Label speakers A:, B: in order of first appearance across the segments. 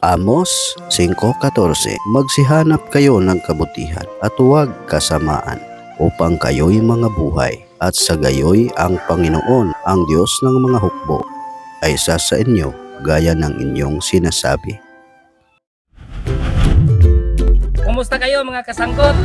A: Amos 5:14. Magsihanap kayo ng kabutihan at huwag kasamaan upang kayo'y mga buhay, at sa gayoy ang Panginoon, ang Diyos ng mga hukbo, ay isa sa inyo gaya ng inyong sinasabi.
B: Kumusta kayo mga kasangkot?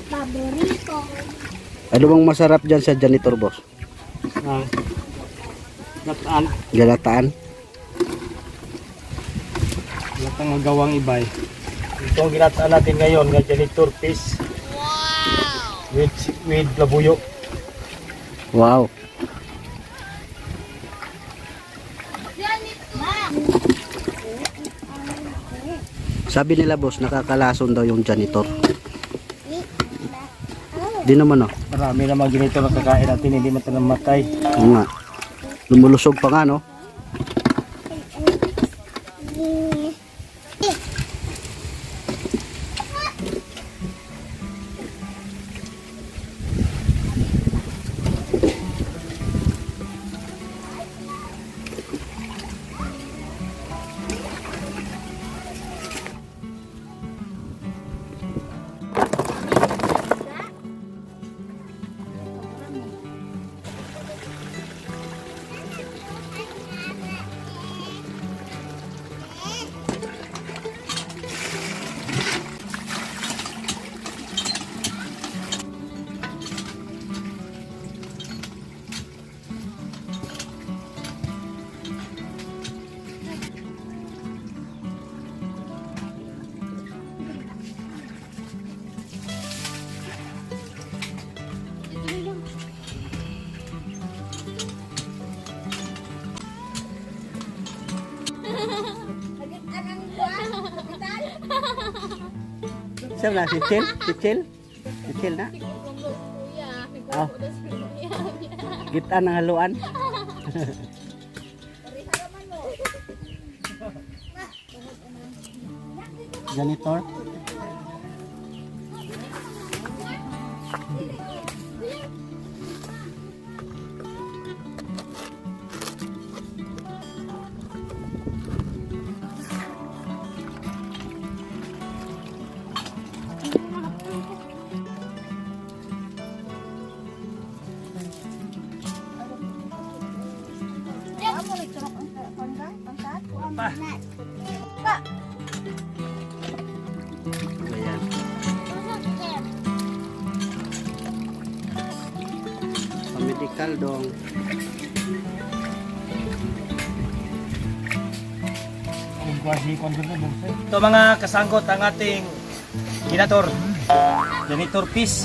C: Paborito.
A: Ano bang masarap dyan sa janitor, boss?
C: Nataan.
A: Galataan?
C: Latang magawang ibay. Ito ang ginataan natin ngayon ng janitor piece. With labuyo.
A: Wow. Sabi nila, boss, nakakalason daw yung janitor. Di naman, oh.
C: Marami namang janitor na kakain natin, hindi man tayo namatay.
A: Oo nga. Lumulusog pa nga, no? Siya na, si Chil? Si Chil? Si Chil na? Oh. Kita ng haluan. Janitor. Ayan. Pamedikal dong.
C: Ito mga kasanggot ang ating janitor piece.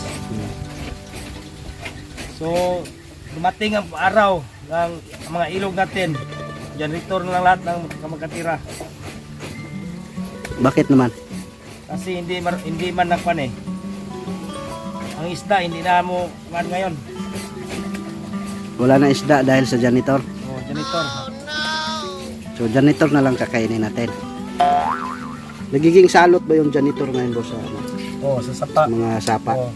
C: So dumating ang araw ng mga ilog natin. Janitor na lang lahat ng magkatira.
A: Bakit naman?
C: Kasi hindi man nakpan eh. Ang isda hindi na mo man ngayon.
A: Wala na isda dahil sa janitor.
C: Oh, janitor.
A: So janitor na lang kakainin natin. Nagiging salot ba yung janitor ngayon, boss, sa ano,
C: Oh, sa sapa.
A: mga sapa?
C: Oh,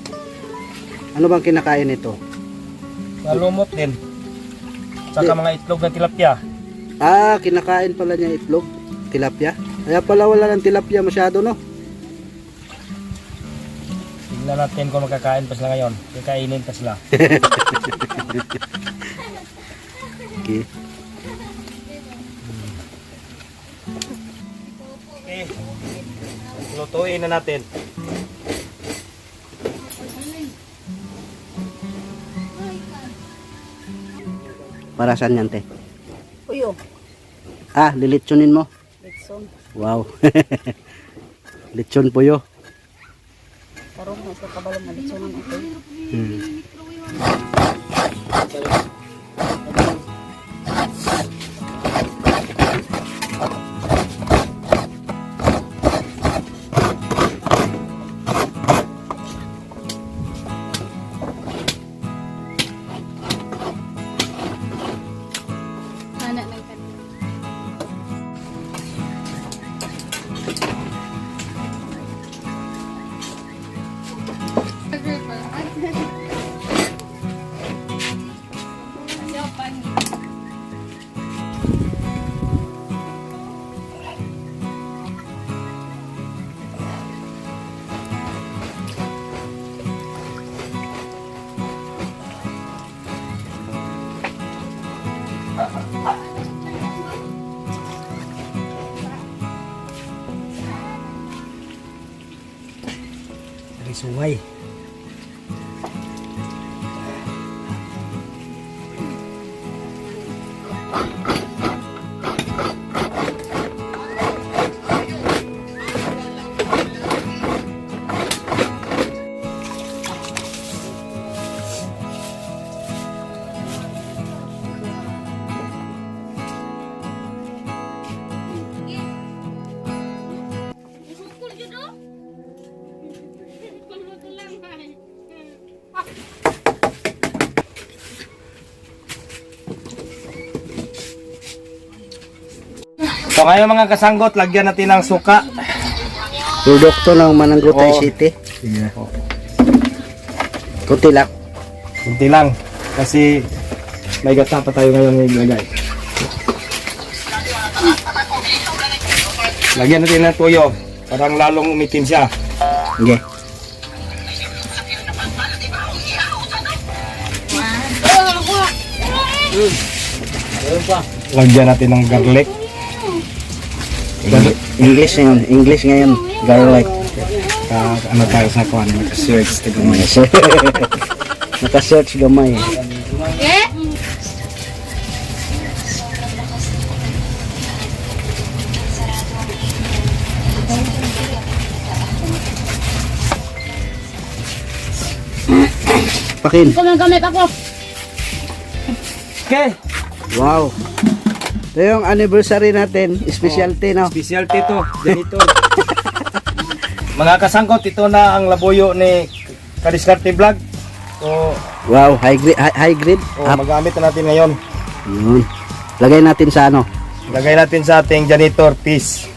A: Ano bang kinakain ito?
C: malumot din. Saka mga itlog ng tilapia.
A: Ah, kinakain pala niya itlog, tilapia. Kaya pala wala ng tilapia masyado, no?
C: Tingnan natin kung makakain pa sila ngayon. Kakainin pa sila.
A: Okay.
C: Okay. Lutuin na natin.
A: Para saan yan, te?
D: Uyo,
A: Ah, lilitsunin mo.
D: Litson.
A: Wow. Lechon puyo.
D: Karong na sa kabalong na litsonan ako.
A: Hmm.
D: Anak ng kanina.
C: Dari sungai. So ngayon mga kasanggot, lagyan natin ng suka.
A: Produkto ng Mananggutay
C: Oo.
A: City. Kunti lang.
C: Kunti lang. Kasi may gata pa tayo ngayon ilagay. Lagyan natin ng tuyo. Parang lalong umitim siya.
A: Okay.
C: Lagyan natin ng garlic.
A: English ngayon. English ngayon. Garlic.
C: Ano tayo sa kuwan? Naka-search.
A: Naka-search gamay. Pakin.
D: Gamit ako.
C: Okay.
A: Wow. Ito yung anniversary natin. Specialty, no?
C: Specialty to. Ganito. Mga kasangkot, ito na ang labuyo ni Kadiskarte Vlog. So,
A: Wow. High grade. Up.
C: magamit na natin ngayon.
A: Yun. Lagay natin sa ano?
C: Lagay natin sa ating janitor piece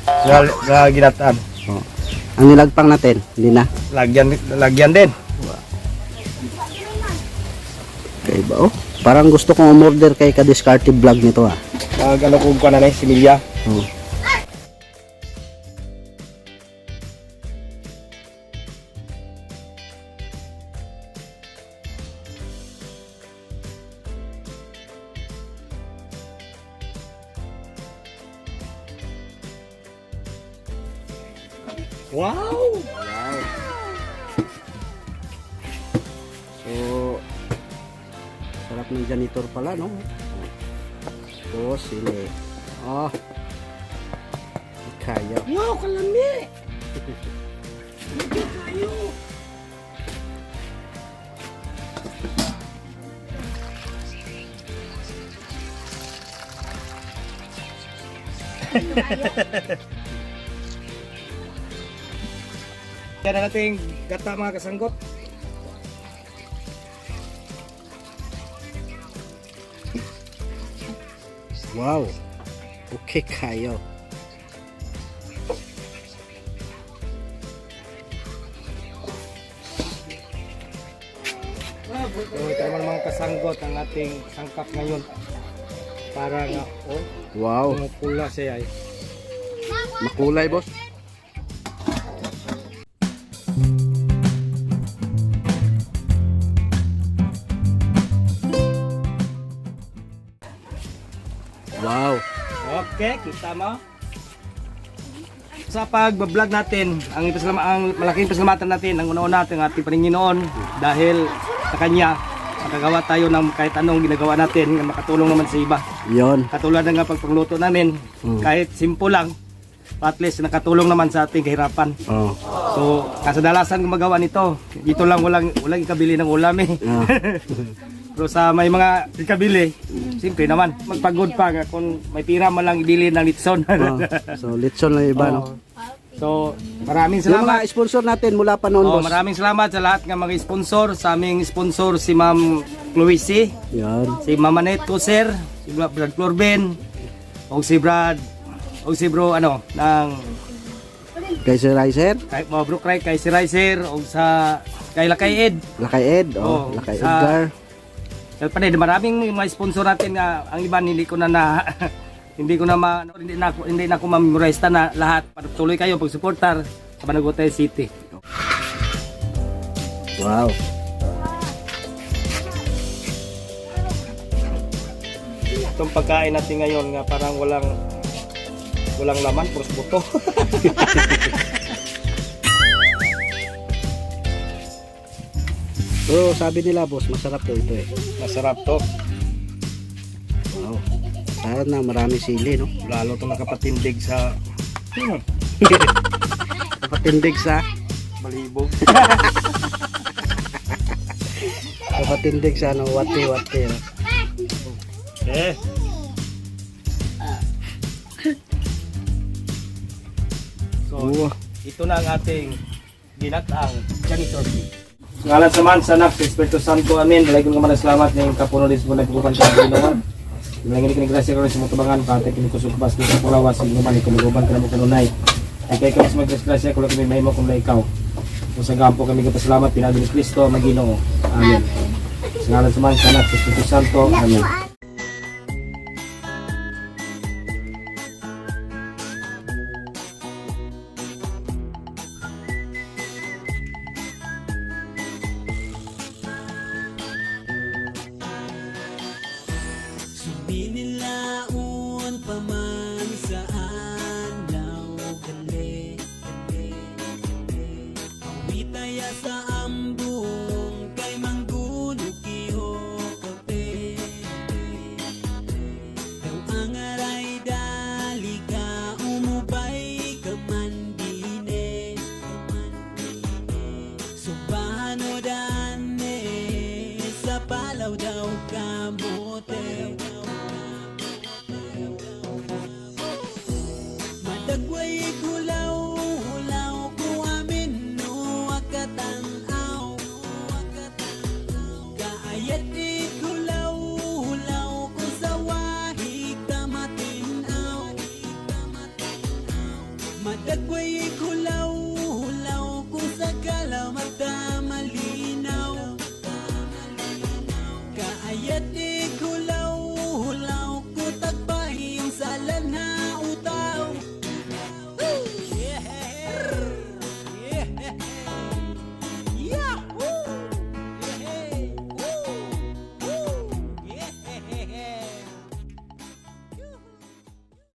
C: sa ginataan.
A: Oh. Ang nilagpang natin. Hindi na.
C: Lagyan din.
A: Okay ba? Oh. Parang gusto kong umorder kay Kadiskarte Vlog nito, ah.
C: Ano kung ka na similya.
A: Oh.
C: Wow!
A: So, sarap ng janitor pala, no? Oh, sili. Oh. Kaya.
C: Wow, kalami! Yan na nating gata mga kasanggot.
A: Wow. Okay kayo.
C: So ito naman mga kasanggot ang ating sangkap ngayon. Para nga, oh,
A: Wow.
C: pula siya ay.
A: Makulay, boss. Wow.
C: Okay, kita mo. Sa pag-vlog natin, ang malaking pasalamatan natin, ang una-una natin ang ating Panginoon dahil sa Kanya, nakagawa tayo ng kahit anong ginagawa natin na makatulong naman sa iba.
A: Yon.
C: Katulad ng pagpangluto namin, kahit simple lang, at least nakatulong naman sa ating kahirapan.
A: Oh.
C: So, kasadalasan gumagawa nito, dito lang walang ikabili ng ulam eh.
A: Ah.
C: Pero sa may mga ikabili, siyempre naman, magpagod pa kung may pira man lang ibili ng litson.
A: Oh. So, litson lang iba, no?
C: So, maraming
A: Yung
C: salamat.
A: mga sponsor natin mula pa noon, boss.
C: Maraming salamat sa lahat ng mga sponsor. Sa aming sponsor si Ma'am Chloe,
A: Yan.
C: si Ma'am Annette Coser, si Brad Florben, o si Brad, o si Bro, ano, ng
A: Kay Sir Riser.
C: kay Bro Craig, kay si Riser, o sa kay Lakay Ed.
A: Lakay Ed. Oh,
C: Oh,
A: Lakay
C: sa-
A: Edgar.
C: Kaya pa maraming mga sponsor natin nga ang iba hindi ko na hindi na ako ma-memorize na lahat. Patuloy kayo pag-suportar sa Mananggutay City.
A: Wow.
C: Itong pagkain natin ngayon nga parang walang laman, puros buto.
A: Pero sabi nila, boss, masarap to ito eh.
C: Masarap to.
A: Wow. Sana marami sili, no?
C: Lalo itong nakapatindig sa
A: Kapatindig sa
C: balibog.
A: kapatindig sa ano, wati-wati. No?
C: Eh. So,
A: Wow.
C: ito na ang ating ginataang janitor fee. Ngalan sa man sa anak, sa Espiritu Santo, amen. Dalay ko naman ang salamat ng kapuno din sa mga nagpupunta sa Panginoon. Lang ini grasya ko sa mutabangan pati kini kusog bas dito sa Pulawas inuman ni kumuguban ka mo kanunay. Ay kay mas maggrasya ko kami mahimo kung ikaw. Kung sa gampo kami kapasalamat pinagi ni Kristo Maginoo. Amen. Sa ngalan sa mga anak sa Espiritu Santo. Amen.
E: Binilaon pa man sa adlaw gali Awitaya sa ambong kay manggulog kiho kape Daw ang aray dali ka umubay ka man dine Subano dane sa palaw daw kamote